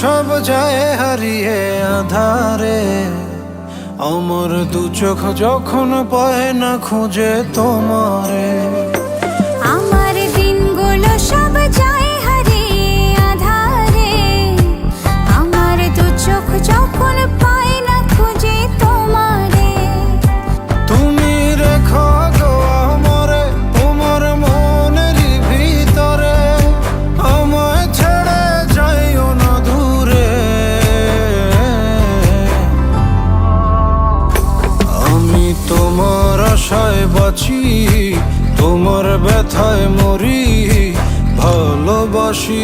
সব যায় হারিয়ে আধারে, আমার দু চোখ যখন পায় না খুঁজে তোমারে। আমার দিনগুলো সব যায় হারিয়ে আঁধারে, আমার দু চোখ যখন পায় না খুঁজে তোমারে। তুমি রেখো গো আমরে তোমার মনের ভিতরে, আমায় ছেড়ে যাইও না দূরে। আমি তোমার আশায় বাঁচি, তোমার ব্যথায় মরি, ভালোবাসি।